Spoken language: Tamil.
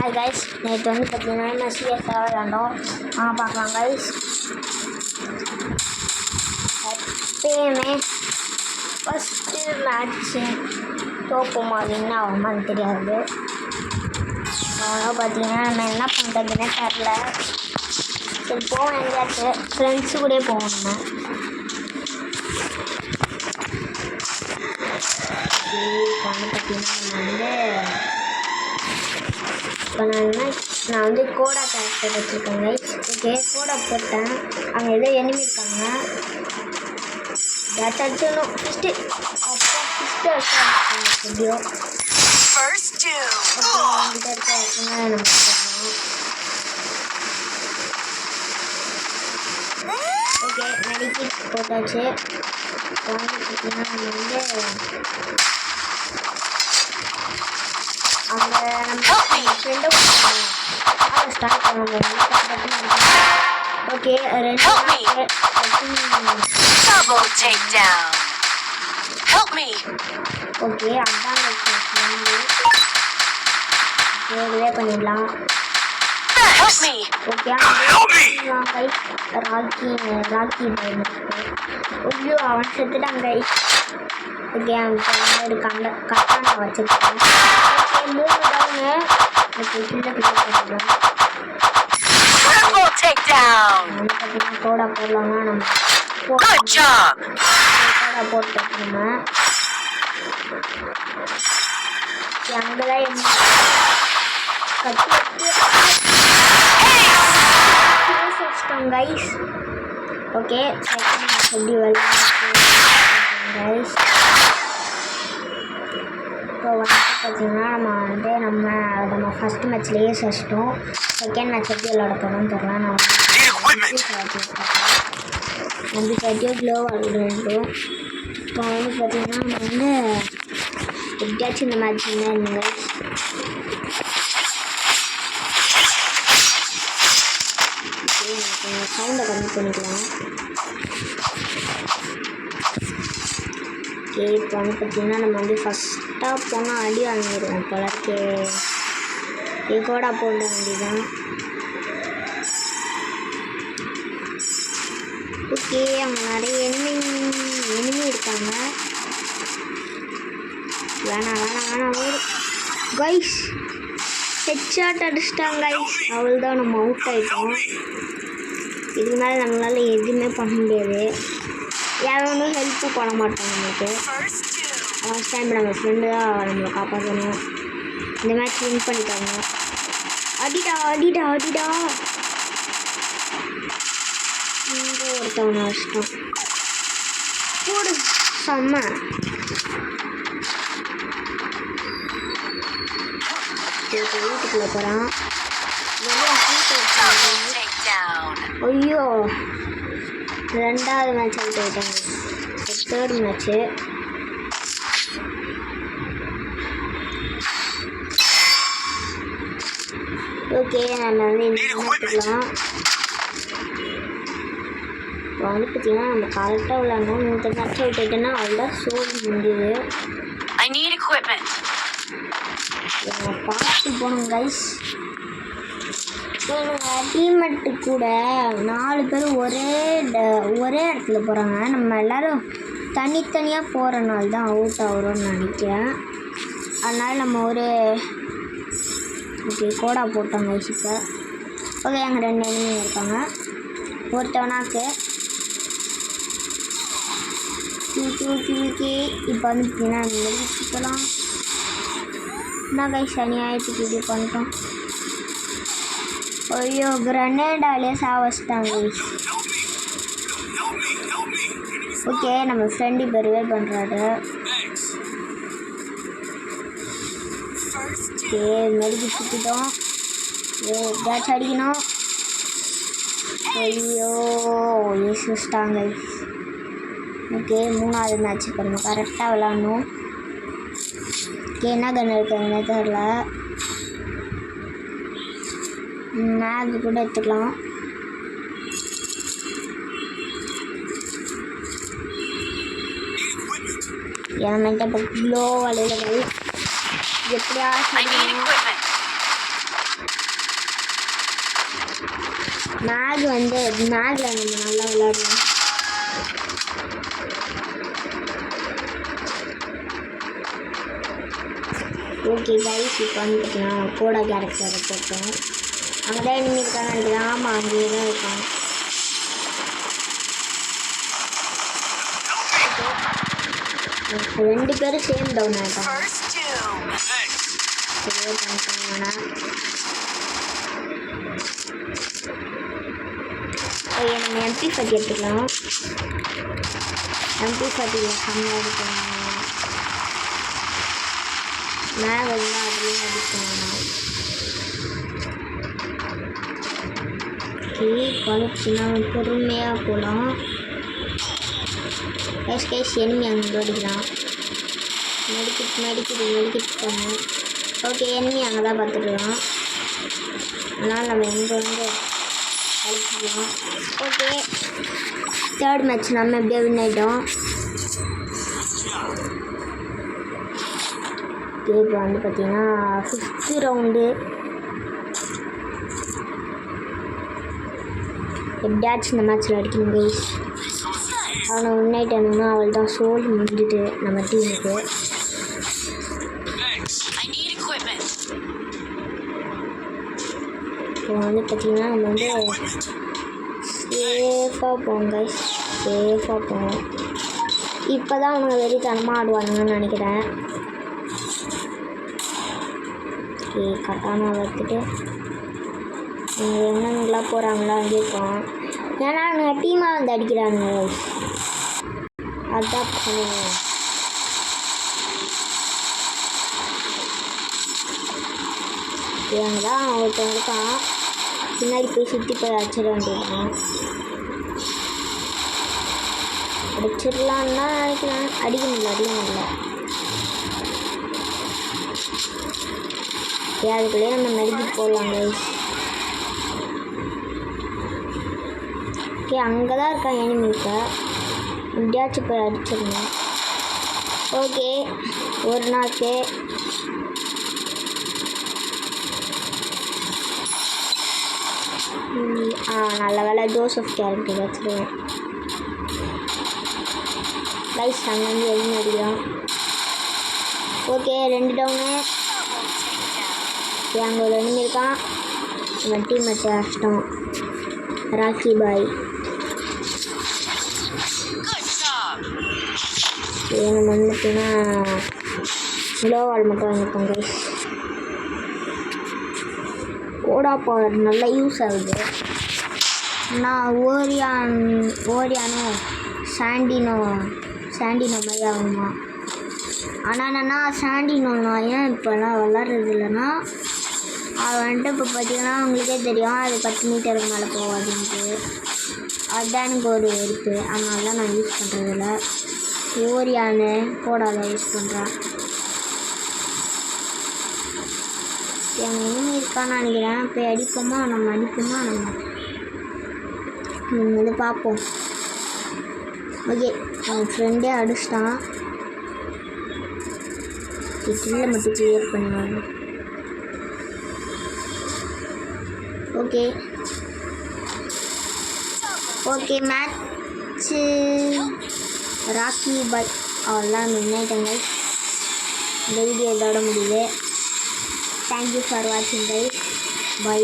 Hi guys, நேற்று வந்து பார்த்தீங்கன்னா நம்ம சிஎஸ்ஆர் விளாண்டோம். பார்க்கலாம் கைஸ். எப்பயுமே ஃபஸ்ட்டு மேட்ச்சு தோப்போமா வின் ஆகுமான்னு தெரியாது. பார்த்தீங்கன்னா நம்ம என்ன பண்ணுறதுன்னே தெரில. சரி போவோம், எங்கேயாச்சும் ஃப்ரெண்ட்ஸு கூட போவோம். நம்ம பார்த்தீங்கன்னா நான் வந்து கோடா கேரக்டர் வச்சுருக்கேன் கைஸ். ஓகே, கோடா போட்டேன். அங்கே ஏதோ எனிமி இருக்காங்க. அடிச்சணும் ஃபஸ்ட்டு. அப்போ ஃபஸ்ட்டு எப்படியோ அவங்ககிட்ட இருக்க நம்ம ஓகே மெடிக்கிட் போட்டாச்சு. வந்து பார்த்தீங்கன்னா நம்ம வந்து அவங்க நம்ம ஃப்ரெண்டை ஸ்டார்ட் பண்ணுவோம். ஓகே, ரெண்டு ஓகே அதான் இதுவே பண்ணிடலாம். ஓகே ராக்கி ஐயோ அவன் செத்துட்டான் கைஸ். ஓகே அவன் கட்டான வச்சுருக்கான். Okay 3 town. ஓகே பார்த்தீங்கன்னா கோடா போடலாமா நம்ம கோடா போட்டு நம்ம அங்கெல்லாம் கட்டி கைஸ். ஓகே எப்படி கைஸ். இப்போ வந்து பார்த்தீங்கன்னா நம்ம ஃபஸ்ட்டு மேட்ச்லேயே சச்சிட்டோம். செகண்ட் மேட்ச் எப்படி விளாட போகிறோம்னு தெரியல. நான் வந்து கட்டியோ க்ளோ விளாடுறோம். இப்போ வந்து பார்த்தீங்கன்னா நம்ம வந்து எப்படியாச்சும் இந்த மேட்ச் இருங்க. சவுண்டை கம்மி பண்ணிக்கலாம். ஓகே இப்போ வந்து பார்த்தீங்கன்னா நம்ம வந்து ஃபஸ்ட்டாக போனால் அடி வாங்கிடுவோம் போலருக்கு. கோடா போட வேண்டியதான். ஓகே அவங்க நிறைய எனிமி இருக்காங்க. வேணாம் கைஸ். ஹெட்ஷாட் அடிச்சிட்டாங்க கைஸ். அவள்தான் நம்ம அவுட் ஆகிட்டோம். இதுக்கு மேலே நம்மளால் எதுவுமே பண்ண முடியாது. யாரும் ஹெல்ப்பும் பண்ண மாட்டோம் நம்மளுக்கு. ஃபஸ்ட் டைம் நம்ம ஃப்ரெண்டு தான் நம்மளை காப்பாற்றணும். இந்த மேட்ச் வின் பண்ணிட்டாங்க. அடிடா இங்கே ஒருத்தவனை வச்சிட்டோம். போடு செம்ம. வீட்டுக்குள்ளே போகிறான். ஐயோ 2வது மேட்ச் அவுட் ஆகிட்டாங்க. 3rd match. ஓகே நம்ம வந்து எடுத்துக்கலாம். இப்போ வந்து பார்த்தீங்கன்னா நம்ம கரெக்டாக விளாண்டோம். 3 மேட்ச் அவுட் ஆகிட்டோன்னா அவ்வளோதான் சோறு முடியுது. பார்த்து போகணும் கைஸ். டீம்மேட்டு கூட 4 பேர் ஒரே இடத்துல போகிறாங்க. நம்ம எல்லோரும் தனித்தனியாக போகிறனால தான் அவுட் ஆகிறோன்னு நினைக்கிறேன். அதனால் நம்ம ஓகே கோடா போட்டோங்க கைஸ். இப்போ ஓகே அங்கே 2 எனிமி இருக்காங்க. ஒருத்தவனாக்கு ஓகே இப்போ வந்து பார்த்தீங்கன்னா மெடிக்கலாம். என்ன கைஸ் அநியாயத்துக்கு இப்படி பண்ணிட்டோம். ஐயோ கிரனேடாலே சாவச்சிட்டாங்க. ஓகே நம்ம ஃப்ரெண்டு இப்போ ரிவைவ் பண்ணுறாரு. ஓகே மெடிக்கி சுற்றிட்டோம். ஏதாச்சும் அடிக்கணும். ஐயோ யூஸ்ட்டாங்க. ஓகே 3வது மேட்ச் இப்போ நம்ம கரெக்டாக விளாட்ணும். ஓகே என்ன கன் இருக்குதுன்னு தெரில. மேக் கூட எடுத்துக்கலாம். என்கிட்ட இப்போ க்ளோ வலையில் எப்படியா மேகில் நம்ம நல்லா விளையாடுவோம். ஓகே கைஸ், இப்போ வந்து பார்த்தீங்கன்னா கோடா கேரக்டரை போட்டோம். அங்கே தான் எனிமி இருக்கான்னு நினைக்கிறேன். ஆமாம், அங்கேயே தான் இருக்கான். ரெண்டு பேரும் சேம் டவுன் ஆகிட்டாங்க. சரியா பண்ணிட்டாங்கண்ணா. ஓகே, நம்ம MP40 எடுத்துக்கலாம். MP40 கம்மியாக எடுத்துக்கலாம். மேலே இருந்தால் அதுலேயும் அடிக்கணும். பழச்சுன்னா பொறுமையாக போகலாம். கைஸ் எனிமி அங்கே அடிக்கலாம். மெடிக்கிட்டு போகணும். ஓகே, எனிமி அங்கே தான் பார்த்துக்கலாம். அதனால் நம்ம எங்கே வந்து அடிச்சிக்கலாம். ஓகே, தேர்ட் மேட்ச் நம்ம எப்படியே வின் ஆகிட்டோம். இப்போ வந்து பார்த்தீங்கன்னா 5th ரவுண்டு. எப்படியாச்சும் இந்த மேட்ச்சில் அடிக்கணும் கைஸ். அவனை உன்னைட்டணுன்னா அவள் தான் சோல் முடிஞ்சுட்டு நம்ம டீமுக்கு. இப்போ வந்து பார்த்திங்கன்னா நம்ம வந்து சேஃபாக போவோம் கைஸ், சேஃபாக போவோம். இப்போ தான் அவங்க வெறித்தனமாக ஆடுவானுங்கன்னு நினைக்கிறேன். ஓகே, கட்டானா வைத்துட்டு என்னென்னலாம் போகிறாங்களா அங்கே இருக்கோம். ஏன்னா நாங்கள் டீமாக வந்து அடிக்கிறானுங்க. அதுதான் பண்ணுவோம். அங்கே தான் ஒருத்தவங்க இருக்கான். பின்னாடி போய் சுற்றி போய் அடிச்சிட வேண்டியதான். அடிச்சிடலான்னா நினைக்கிறேன். அடிக்க முடியல. அதுக்குள்ளேயே நம்ம மெடிக்கிட்டு போடலாங்க. ஓகே, அங்கே தான் இருக்கான் எனிமிக்கு. எப்படியாச்சும் போய் அடிச்சிடணும். ஓகே, ஒரு நாக்கு. நல்ல வேலை ஜோசப் கேரக்டர் வச்சுருவேன். கைஸ் அங்கே வந்து எனிமி அடிக்கலாம். Okay, 2 down. அங்கே ஒரு எனிமி இருக்கான். நம்ம டீம் மேட்ச் அடிச்சிட்டோம். ராக்கி பாய். நம்ம வந்து பார்த்தீங்கன்னா க்ளோவால் மட்டும் வாங்கிப்போம் கைஸ். ஓடா பவர் நல்லா யூஸ் ஆகுது. நான் ஓரியானோ சாண்டினோ மாதிரி ஆகுமா. ஆனால் என்னென்னா சாண்டினோன்னா ஏன் இப்போல்லாம் விளாட்றது இல்லைன்னா, அது வந்துட்டு இப்போ பார்த்தீங்கன்னா உங்களுக்கே தெரியும், அது 10 மீட்டருக்கு மேலே போகாதுன்ட்டு. அதுதான் எனக்கு ஒரு இருக்குது. அதனால தான் நான் யூஸ் பண்ணுறதில்ல. ஓரியானு போடாத யூஸ் பண்ணுறேன். என் இனிமே இருக்கான்னு நினைக்கிறேன். போய் அடிப்போமா நம்ம வந்து பார்ப்போம். ஓகே, அவன் ஃப்ரெண்டே அடிச்சிட்டான். கில்லை மட்டும் கிளியர் பண்ணுவாங்க. ஓகே மேட்ச்சு ராக்கி பாய் அவெல்லாம் நின்றுட்டாங்க. இந்த வீடியோ இதோட முடியுது. தேங்க்யூ ஃபார் வாட்சிங் கைஸ். பை.